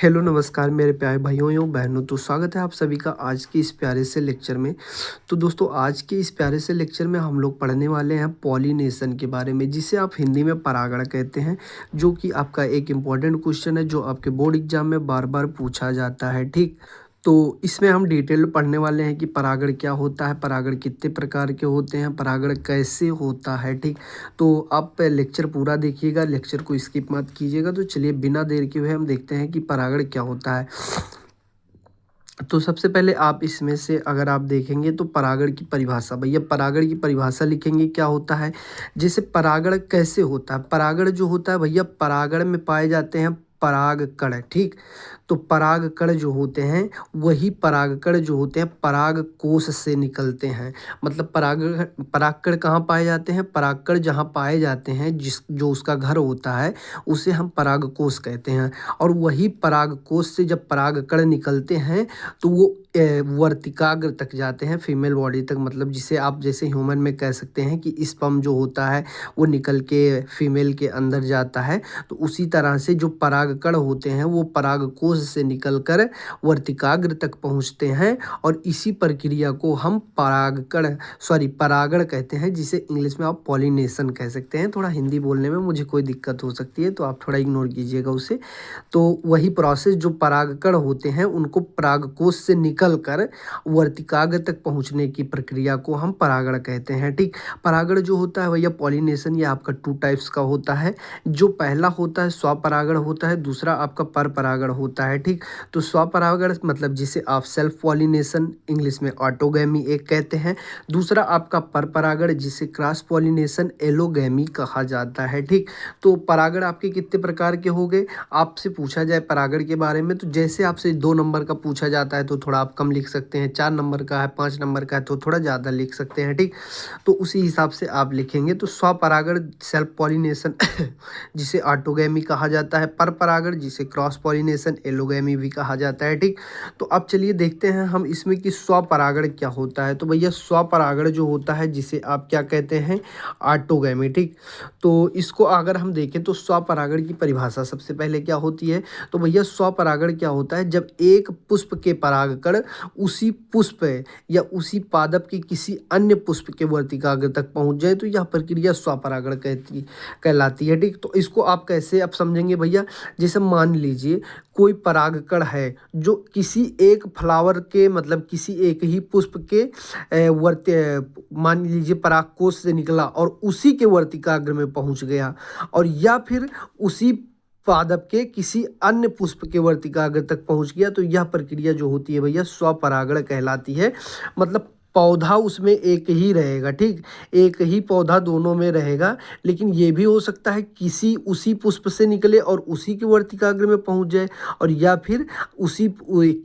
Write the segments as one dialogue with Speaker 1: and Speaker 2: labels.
Speaker 1: Hello नमस्कार मेरे प्यारे भाइयों एवं बहनों। तो स्वागत है आप सभी का आज के इस प्यारे से लेक्चर में। तो दोस्तों आज के इस प्यारे से लेक्चर में हम लोग पढ़ने वाले हैं पॉलिनेशन के बारे में, जिसे आप हिंदी में परागण कहते हैं, जो कि आपका एक इम्पॉर्टेंट क्वेश्चन है जो आपके बोर्ड एग्जाम में बार बार पूछा जाता है। ठीक, तो इसमें हम डिटेल पढ़ने वाले हैं कि परागण क्या होता है, परागण कितने प्रकार के होते हैं, परागण कैसे होता है। ठीक, तो आप लेक्चर पूरा देखिएगा, लेक्चर को स्किप मत कीजिएगा। तो चलिए बिना देर के हुए हम देखते हैं कि परागण क्या होता है। तो सबसे पहले आप इसमें से अगर आप देखेंगे तो परागण की परिभाषा, भैया परागण की परिभाषा लिखेंगे क्या होता है। जैसे परागण कैसे होता है, परागण जो होता है भैया, परागण में पाए जाते हैं परागकण। ठीक, तो परागकण जो होते हैं वही परागकण जो होते हैं परागकोश से निकलते हैं। मतलब परागकण कहाँ पाए जाते हैं, परागकण जहाँ पाए जाते हैं जो उसका घर होता है उसे हम परागकोश कहते हैं। और वही परागकोश से जब परागकण निकलते हैं तो वो वर्तिकाग्र तक जाते हैं, फीमेल बॉडी तक। मतलब जिसे आप जैसे ह्यूमन में कह सकते हैं कि स्पर्म जो होता है वो निकल के फीमेल के अंदर जाता है, तो उसी तरह से जो परागकण होते हैं वो परागकोश से निकलकर वर्तिकाग्र तक पहुंचते हैं। और इसी प्रक्रिया को हम परागण कहते हैं, जिसे इंग्लिश में आप पॉलिनेशन कह सकते हैं। थोड़ा हिंदी बोलने में मुझे कोई दिक्कत हो सकती है तो आप थोड़ा इग्नोर कीजिएगा उसे। तो वही प्रोसेस, जो परागकण होते हैं उनको परागकोश से निकलकर वर्तिकाग्र तक पहुंचने की प्रक्रिया को हम परागण कहते हैं। ठीक, परागण जो होता है भैया पॉलिनेशन, ये आपका 2 टाइप्स का होता है। जो पहला होता है स्वपरागण होता है, दूसरा आपका परपरागण होता है। ठीक, तो स्वपरागण मतलब जिसे आप सेल्फ पॉलिनेशन इंग्लिश में ऑटोगैमी एक कहते हैं। दूसरा आपका परपरागण जिसे क्रॉस पॉलिनेशन एलोगैमी कहा जाता है। ठीक, तो परागण आपके कितने प्रकार के हो गए, आपसे पूछा जाए परागण के बारे में तो जैसे आपसे 2 नंबर का पूछा जाता है तो थोड़ा आप कम लिख सकते हैं, 4 नंबर का है, 5 नंबर का है तो थोड़ा ज़्यादा लिख सकते हैं। ठीक, तो उसी हिसाब से आप लिखेंगे। तो स्वपरागण सेल्फ पॉलिनेशन जिसे ऑटोगैमी कहा जाता है, परपरागण जिसे क्रॉस पॉलिनेशन एलोगैमी भी कहा जाता है। ठीक, तो अब चलिए देखते हैं हम इसमें कि स्वपरागण क्या होता है। तो भैया स्वपरागण जो होता है जिसे आप क्या कहते हैं, ऑटोगैमी। ठीक, तो इसको अगर हम देखें तो स्वपरागण की परिभाषा सबसे पहले क्या होती है। तो भैया स्वपरागण क्या होता है, जब एक पुष्प के परागकण उसी पुष्प या उसी पादप के किसी अन्य पुष्प के वर्तिकाग्र तक पहुंच जाए तो यह प्रक्रिया स्वपरागण कहलाती है। ठीक, तो इसको आप कैसे आप समझेंगे भैया, जैसे मान लीजिए कोई परागकण है जो किसी एक फ्लावर के मतलब किसी एक ही पुष्प के मान लीजिए परागकोश से निकला और उसी के वर्तिकाग्र में पहुंच गया, और या फिर उसी पादप के किसी अन्य पुष्प के वर्तिकाग्र तक पहुंच गया, तो यह प्रक्रिया जो होती है भैया स्वपरागण कहलाती है। मतलब पौधा उसमें एक ही रहेगा। ठीक, एक ही पौधा दोनों में रहेगा, लेकिन ये भी हो सकता है किसी उसी पुष्प से निकले और उसी के वर्तिकाग्र में पहुंच जाए, और या फिर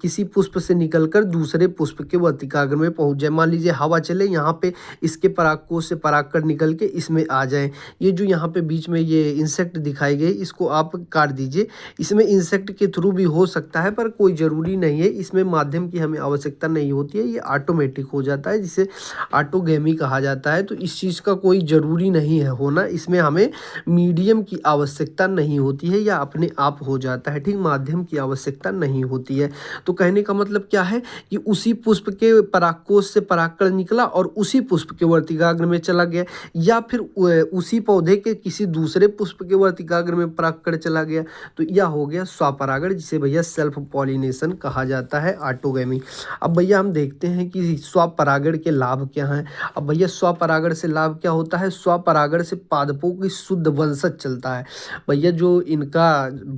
Speaker 1: किसी पुष्प से निकलकर दूसरे पुष्प के वर्तिकाग्र में पहुंच जाए। मान लीजिए हवा चले, यहाँ पे इसके परागकोश से परागकण निकल के इसमें आ जाए। ये जो यहाँ पे बीच में ये इंसेक्ट दिखाई गई, इसको आप काट दीजिए। इसमें इंसेक्ट के थ्रू भी हो सकता है पर कोई ज़रूरी नहीं है, इसमें माध्यम की हमें आवश्यकता नहीं होती है, ये ऑटोमेटिक हो जाता है जिसे ऑटोगैमी कहा जाता है। तो इस चीज़ का कोई ज़रूरी नहीं है होना, इसमें हमें मीडियम की आवश्यकता नहीं होती है या अपने आप हो जाता है। ठीक, माध्यम की आवश्यकता नहीं होती है। तो कहने का मतलब क्या है कि उसी पुष्प के परागकोश से परागकण निकला और उसी पुष्प के वर्तिकाग्र में चला गया, या फिर उसी पौधे के किसी दूसरे पुष्प के वर्तिकाग्र में परागकण चला गया, तो यह हो गया स्वपरागण, जिसे भैया सेल्फ पॉलिनेशन कहा जाता है, ऑटोगैमी। अब भैया हम देखते हैं कि स्वपरागण के लाभ क्या हैं। अब भैया स्वपरागण से लाभ क्या होता है, स्वपरागण से पादपों की शुद्ध वंशज चलता है। भैया जो इनका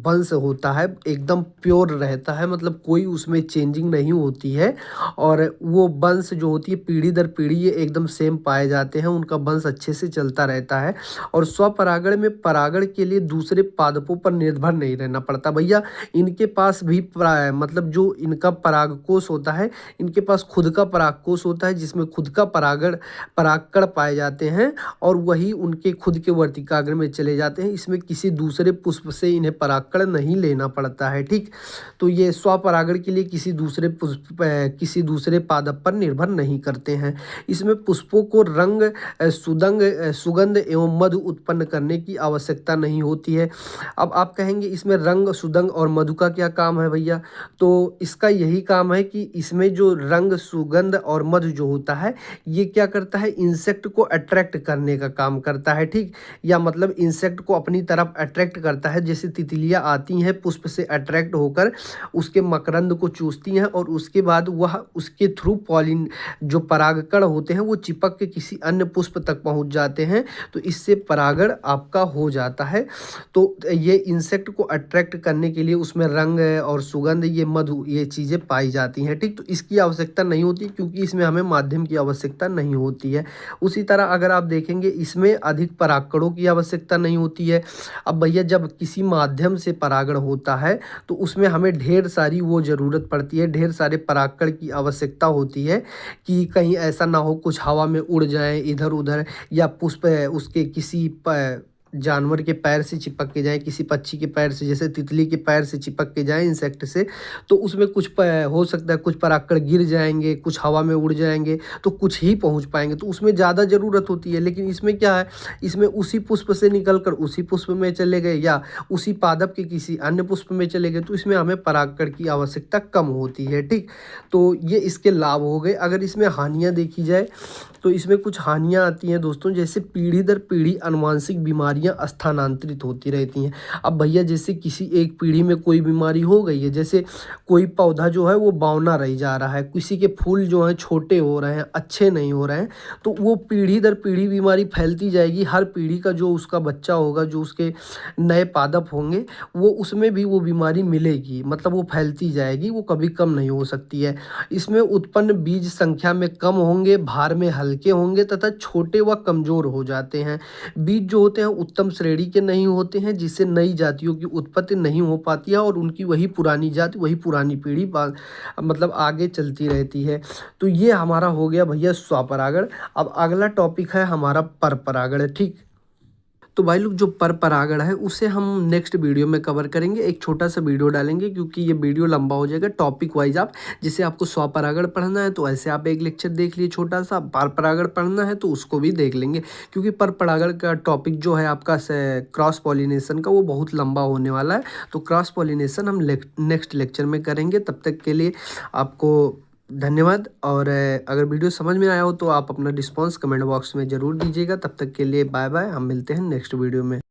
Speaker 1: वंश होता है एकदम प्योर रहता है, मतलब कोई उसमें चेंजिंग नहीं होती है, और वो वंश जो होती है पीढ़ी दर पीढ़ी ये एकदम सेम पाए जाते हैं, उनका वंश अच्छे से चलता रहता है। और स्वपरागण में परागण के लिए दूसरे पादपों पर निर्भर नहीं रहना पड़ता। भैया इनके पास भी मतलब जो इनका परागकोश होता है, इनके पास खुद का परागकोश होता होता है जिसमें खुद का परागकण पाए जाते हैं और वही उनके खुद के वर्तिकाग्र में चले जाते हैं। इसमें किसी दूसरे पुष्प से इन्हें परागकण नहीं लेना पड़ता है, ठीक। तो ये स्वपरागण के लिए किसी दूसरे पादप पर निर्भर नहीं करते हैं। इसमें पुष्पों को रंग, सुगंध एवं मधु उत्पन्न करने की आवश्यकता नहीं होती है। अब आप कहेंगे इसमें रंग, सुगंध और मधु का क्या काम है भैया? तो इसका यही काम है कि इसमें जो रंग, सुगंध और मधु जो होता है ये क्या करता है, इंसेक्ट को अट्रैक्ट करने का काम करता है, ठीक। या मतलब इंसेक्ट को अपनी तरफ अट्रैक्ट करता है। जैसे तितलियां आती हैं पुष्प से अट्रैक्ट होकर उसके मकरंद को चूसती हैं और उसके बाद वह उसके थ्रू पॉलिन जो परागकण होते हैं वो चिपक के किसी अन्य पुष्प तक पहुंच जाते हैं, तो इससे परागण आपका हो जाता है। तो ये इंसेक्ट को अट्रैक्ट करने के लिए उसमें रंग और सुगंध, ये मधु, ये चीज़ें पाई जाती हैं, ठीक। तो इसकी आवश्यकता नहीं होती क्योंकि इसमें हमें माध्यम की आवश्यकता नहीं होती है। उसी तरह अगर आप देखेंगे इसमें अधिक परागकणों की आवश्यकता नहीं होती है। अब भैया जब किसी माध्यम से परागण होता है तो उसमें हमें ढेर सारी वो ज़रूरत पड़ती है, ढेर सारे परागकण की आवश्यकता होती है कि कहीं ऐसा ना हो कुछ हवा में उड़ जाए इधर उधर, या पुष्प उसके किसी जानवर के पैर से चिपक के जाए, किसी पक्षी के पैर से, जैसे तितली के पैर से चिपक के जाए इंसेक्ट से, तो उसमें कुछ हो सकता है कुछ परागकण गिर जाएंगे, कुछ हवा में उड़ जाएंगे, तो कुछ ही पहुंच पाएंगे, तो उसमें ज़्यादा ज़रूरत होती है। लेकिन इसमें क्या है, इसमें उसी पुष्प से निकलकर उसी पुष्प में चले गए या उसी पादप के किसी अन्य पुष्प में चले गए, तो इसमें हमें परागकण की आवश्यकता कम होती है, ठीक। तो ये इसके लाभ हो गए। अगर इसमें हानियाँ देखी जाए तो इसमें कुछ हानियाँ आती हैं दोस्तों, जैसे पीढ़ी दर पीढ़ी आनुवांशिक बीमारियाँ स्थानांतरित होती रहती हैं। अब भैया जैसे किसी एक पीढ़ी में कोई बीमारी हो गई है, जैसे कोई पौधा जो है वो बौना रह जा रहा है, किसी के फूल जो हैं छोटे हो रहे हैं, अच्छे नहीं हो रहे हैं, तो वो पीढ़ी दर पीढ़ी बीमारी फैलती जाएगी। हर पीढ़ी का जो उसका बच्चा होगा, जो उसके नए पादप होंगे, वो उसमें भी वो बीमारी मिलेगी, मतलब वो फैलती जाएगी, वो कभी कम नहीं हो सकती है। इसमें उत्पन्न बीज संख्या में कम होंगे, भार में हल्के होंगे तथा छोटे व कमज़ोर हो जाते हैं। बीज जो होते हैं उत्तम श्रेणी के नहीं होते हैं, जिससे नई जातियों की उत्पत्ति नहीं हो पाती है और उनकी वही पुरानी जाति, वही पुरानी पीढ़ी मतलब आगे चलती रहती है। तो ये हमारा हो गया भैया स्वपरागण। अब अगला टॉपिक है हमारा परपरागण, ठीक। तो भाई लोग जो परपरागण है उसे हम नेक्स्ट वीडियो में कवर करेंगे, एक छोटा सा वीडियो डालेंगे क्योंकि ये वीडियो लंबा हो जाएगा। टॉपिक वाइज आप जैसे आपको स्वपरागण पढ़ना है तो ऐसे आप एक लेक्चर देख लिए छोटा सा, परपरागण पढ़ना है तो उसको भी देख लेंगे, क्योंकि परपरागण का टॉपिक जो है आपका क्रॉस पॉलिनेशन का वो बहुत लंबा होने वाला है। तो क्रॉस पॉलिनेशन हम नेक्स्ट लेक्चर में करेंगे। तब तक के लिए आपको धन्यवाद। और अगर वीडियो समझ में आया हो तो आप अपना रिस्पांस कमेंट बॉक्स में ज़रूर दीजिएगा। तब तक के लिए बाय बाय, हम मिलते हैं नेक्स्ट वीडियो में।